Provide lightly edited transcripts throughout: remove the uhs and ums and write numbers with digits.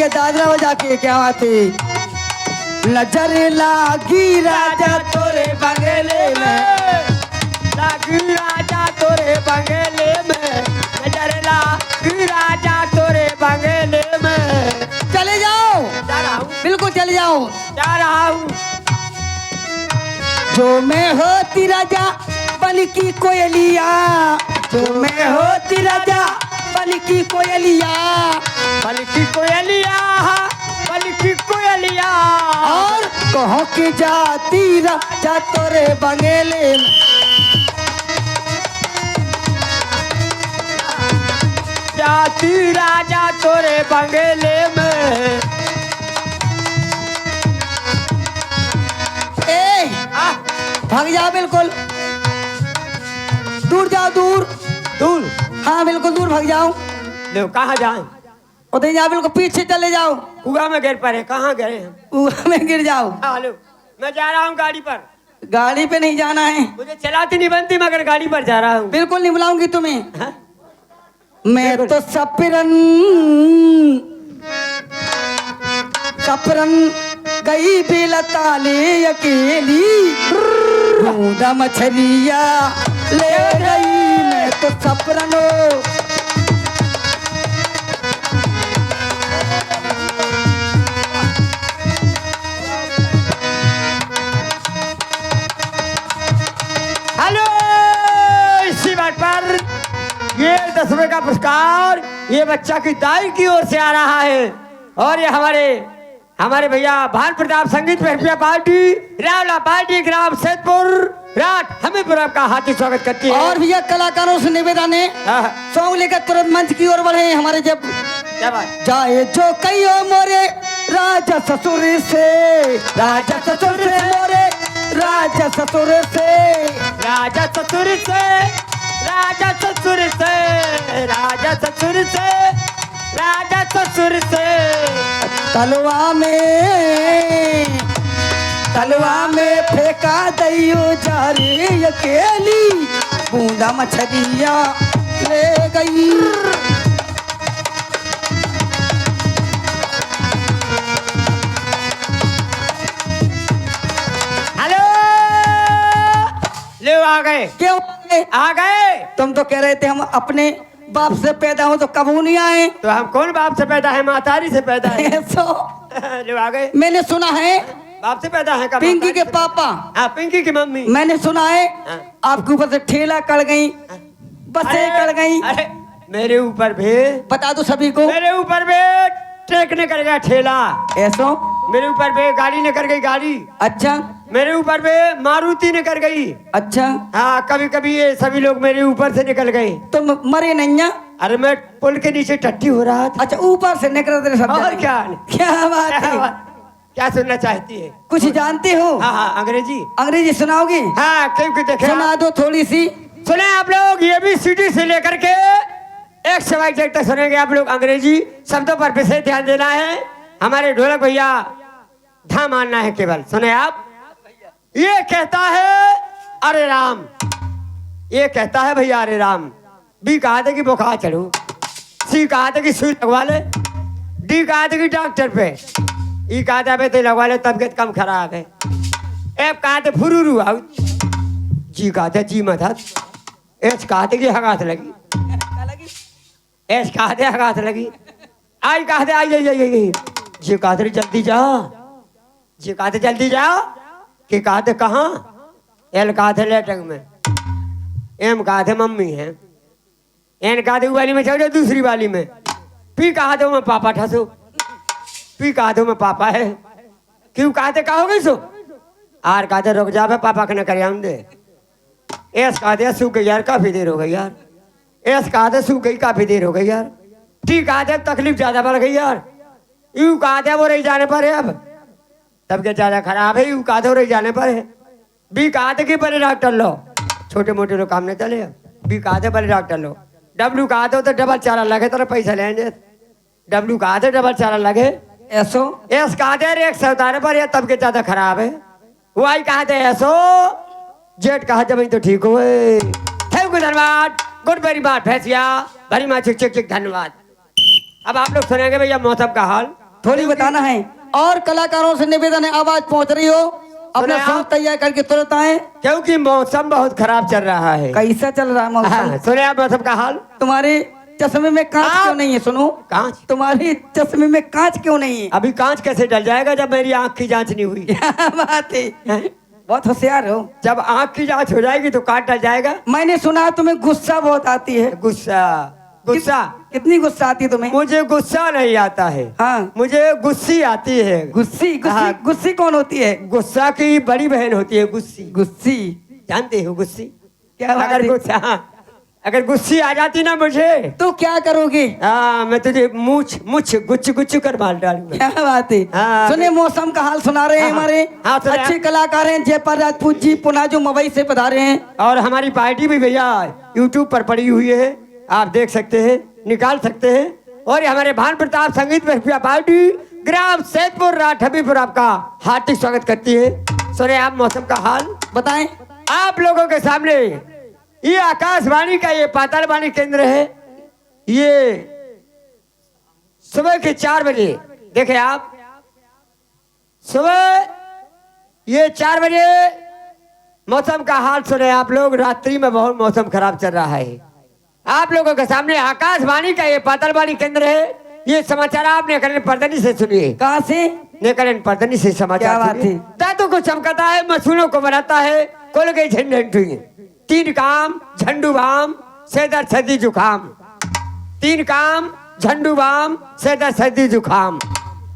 ये दादरा बजा के क्या बात है। नजर लागी राजा तोरे बंगले में, लागी राजा तोरे बंगले में, नजर लागी राजा तोरे बंगले में। चले जाओ, जा रहा हूँ, बिल्कुल चले जाओ। जा रहा हूँ। जो मैं होती राजा बन की कोयलिया, जो मैं होती राजा बन की कोयलिया, बन की कोयलिया, बन की कोयलिया। और कहो कि जाती राजा तोरे बंगले में। जाती राजा तोरे बंगले में। ए भाग जाओ, बिल्कुल दूर जाओ, दूर दूर। हाँ बिल्कुल दूर भाग जाओ। लो कहाँ जाए? उधर जाओ, बिल्कुल पीछे चले जाओ। कुआं में गिर पड़े। कहाँ गए हम? कुआं में गिर जाओ। हेलो, मैं जा रहा हूँ गाड़ी पर। गाड़ी पे नहीं जाना है। मुझे चलाती नहीं बनती मगर गाड़ी पर जा रहा हूँ। बिल्कुल नहीं बुलाऊंगी तुम्हें। हाँ? मैं तो सपरन सपरन गई बेलताले अकेली, ढूंढा मछलिया ले गई। मैं तो सपरन हेलो, इसी बात पर ये 10 रुपए का पुरस्कार ये बच्चा की दाई की ओर से आ रहा है। और ये हमारे भैया भान प्रताप संगीत महफिया पार्टी, रावला पार्टी, ग्राम सैदपुर रात हमीरपुर आपका हार्दिक स्वागत करती है। और भैया कलाकारों से निवेदन है, सॉन्ग लेकर तुरंत मंच की ओर बढ़े। हमारे जब क्या बात? जाए जो कहियो मोरे राजा ससुर से, राजा ससुर से मोरे राजा ससुर से, राजा ससुर से, राजा ससुर से, राजा ससुर से, राजा ससुर से। तलवा में फेंका दैयो जा रे अकेली, बूंदा मछलिया ले गई। हेलो, ले आ गए। क्यों आ गए? तुम तो कह रहे थे हम अपने बाप से पैदा हो तो कबू नहीं आए। तो हम कौन बाप से पैदा है? मातारी से पैदा है। ले आ गए। मैंने सुना है बाप से पैदा है कब? पिंकी के पापा। हाँ, पिंकी की मम्मी। मैंने सुना है हाँ। आपके ऊपर से ठेला कड़ गई, बसें कड़ गई। अरे मेरे ऊपर भी, बता दो सभी को। मेरे ऊपर भी ट्रक ने कर गया ठेला। ऐसो मेरे ऊपर भी गाड़ी ने कर गई गाड़ी। अच्छा मेरे ऊपर भी मारुति ने कर गई। अच्छा। हाँ, कभी कभी ये सभी लोग मेरे ऊपर से निकल गए। तुम मरे नहीं है? अरे मैं पुल के नीचे टट्टी हो रहा था। अच्छा, ऊपर से निकल रहे सब। और क्या? क्या बात है? क्या सुनना चाहती है? कुछ जानते हो? हाँ हाँ, अंग्रेजी। अंग्रेजी सुनाओगी? हाँ, क्योंकि देखे सुना दो थोड़ी सी। सुने आप लोग, ये भी सिटी से लेकर के एक सवाई तक सुनेंगे आप लोग। अंग्रेजी शब्दों पर विशेष ध्यान देना है। हमारे ढोलक भैया धा मानना है केवल। सुने आप, ये कहता है अरे राम, ये कहता है भैया अरे राम। बी कहा था कि बुखार चढ़ू, सी कहा था कि सुई लगवा ले, डी कहा था कि डॉक्टर पे, ई कहा था बे तो लगवा ले तबीयत कम खराब है, एफ कहा था फुरूरू आउ, जी कहा था जी मत, एच कहा था कि हगात लगी, एच कहा था हगात लगी, आई कहा था आई आई आई, जी कहा था जल्दी जाओ, जी कहा था जल्दी जाओ, कि कहा था कहाँ, एल कहा था लेटरिंग में, एम कहा था मम्मी है, एन कहा था वाली में चल जाओ दूसरी वाली में, पी कहा था मैं पापा ठसो, पी कहा था मैं पापा है, क्यों कहा था कहा हो गई सो, आर कहा था रुक जा पापा के न कर दे, एस कहा था सूख गई यार काफी देर हो गई यार, एस कहा था सूख गई काफी देर हो गई यार, टी कहा था तकलीफ ज्यादा बढ़ गई यार, यू कहा था वो रही जाने पर है अब तबीयत ज्यादा खराब है, यू कहा था वो रही जाने पर है, बी कहा था कि बड़े डॉक्टर लो, छोटे मोटे लोग काम नहीं चले, बी कहा था बड़े डॉक्टर लो, डब्ल्यू कहा था तो डबल चारा लगे तेरा पैसा लेंगे, डब्ल्यू कहा था डबल चारा लगे, ऐसो एस कहा था एक सौ उतारे पर तबीयत ज्यादा खराब है, वाई कहा था ऐसो, जेट कहा था भाई तो ठीक हो, थैंक यू धन्यवाद, गुड वेरी मच भैंसिया, वेरी मच चिक चिक धन्यवाद। अब आप लोग सुनेंगे भैया मौसम का हाल। थोड़ी बताना है। और कलाकारों से निवेदन है, आवाज पहुंच रही हो अपना सुने सॉन्ग आप। तैयार करके तुरंत आए। क्योंकि मौसम बहुत खराब चल रहा है। कैसा चल रहा है मौसम? हाँ, सुने आप मौसम का हाल। तुम्हारे चश्मे में कांच आप- क्यों नहीं है? सुनो, कांच? तुम्हारे चश्मे में कांच क्यों नहीं है? अभी कांच कैसे डल जाएगा जब मेरी आंख की जांच नहीं हुई? क्या बात है, हैं? बहुत होशियार हो। जब आंख की जांच हो जाएगी तो कांच डल जाएगा। मैंने सुना तुम्हें गुस्सा बहुत आती है। गुस्सा? गुस्सा? कितनी गुस्सा आती है तुम्हें? मुझे गुस्सा नहीं आता है, हाँ, मुझे गुस्सी आती है। गुस्सी गुस्सी हाँ। गुस्सी कौन होती है? गुस्सा की बड़ी बहन होती है गुस्सी। गुस्सी जानते हो गुस्सी? क्या बात अगर है? गुस्सा, हाँ, अगर गुस्सी आ जाती ना मुझे, तो क्या करोगे? हाँ, मैं तुझे मुछ मुछ गुच्छ गुच्छ कर मार डालूंगा। क्या बात है। हाँ, सुने, मौसम का हाल सुना रहे हैं हाँ, हमारे हाँ, सुने अच्छे आप। कलाकार हैं जयपाल राजपूत जी, पुनः जो मुंबई से पधारे हैं। और हमारी पार्टी भी भैया YouTube पर पड़ी हुई है, आप देख सकते हैं, निकाल सकते हैं। और ये हमारे भान प्रताप संगीत में पार्टी ग्राम सैदपुर राठबीपुर आपका हार्दिक स्वागत करती है। सुने आप मौसम का हाल। बताएं। आप लोगों के सामने ये आकाशवाणी का ये पातालवाणी केंद्र है। ये सुबह के 4 बजे, देखे आप, सुबह ये 4 बजे मौसम का हाल सुने आप लोग। रात्रि में बहुत मौसम खराब चल रहा है। आप लोगों के सामने आकाशवाणी का ये पातालवाणी केंद्र है। ये समाचार आप नेकलन पर्दनी से सुनिए। कहाँ से? नेकलन पर्दनी से समाचार क्या बात सुनिए। है? दांतों को चमकाता है, मसूलों को बनाता है, कोल गई झंझट। 3 काम झंडू बाम से दर सर्दी जुकाम। 3 काम झंडू बाम से दर सर्दी जुकाम।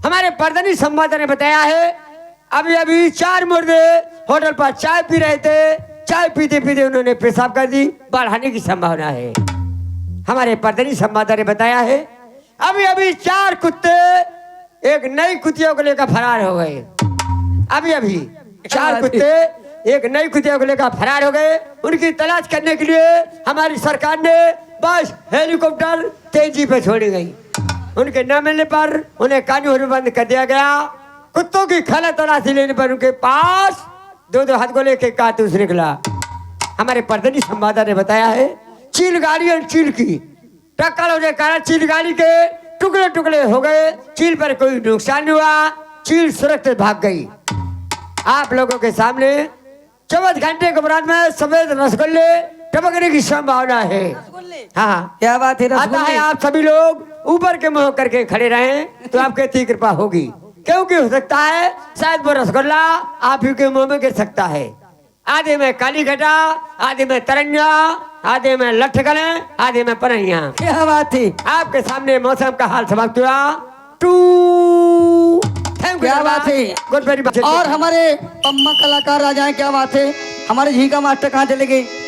हमारे पर्दनी संवाददाता ने बताया है अभी अभी 4 मुर्दे होटल पर चाय पी रहे थे। चाय पीते पीते उन्होंने पेशाब कर दी, बढ़ाने की संभावना है। हमारे पर्दनी संवाददाता ने बताया है अभी अभी 4 कुत्ते एक नई कुतिया को लेकर फरार हो गए। अभी अभी 4 कुत्ते एक नई कुतिया को लेकर फरार हो गए। उनकी तलाश करने के लिए हमारी सरकार ने बस हेलीकॉप्टर तेजी पे छोड़ी गई। उनके न मिलने पर उन्हें कानून बंद कर दिया गया। कुत्तों की खला तलाशी लेने पर उनके पास 2 हाथ गोले के कारतूस निकला। हमारे पर्दनी संवाददाता ने बताया है चील गाड़ी और चील की टक्कर होने के कारण चील गाड़ी के टुकड़े टुकड़े हो गए। चील पर कोई नुकसान नहीं हुआ, चील सुरक्षित भाग गई। आप लोगों के सामने 24 घंटे के बाद में सफेद रसगुल्ले टपकने की संभावना है। हाँ, क्या बात है? आता है रसगुल्ले। आप सभी लोग ऊपर के मुंह करके खड़े रहें तो आपके इतनी कृपा होगी। क्योंकि हो सकता है शायद वो रसगुल्ला आप ही के मुंह में गिर सकता है। आधे में काली घटा, आधे में तरंगा, आधे में लठगले, आधे में परैया। क्या बात है? आपके सामने मौसम का हाल समाप्त हुआ। To thank you. क्या बात है? Good very much. और हमारे पम्मा कलाकार आ जाए। क्या बात है? हमारे झीका मास्टर कहाँ चले गए?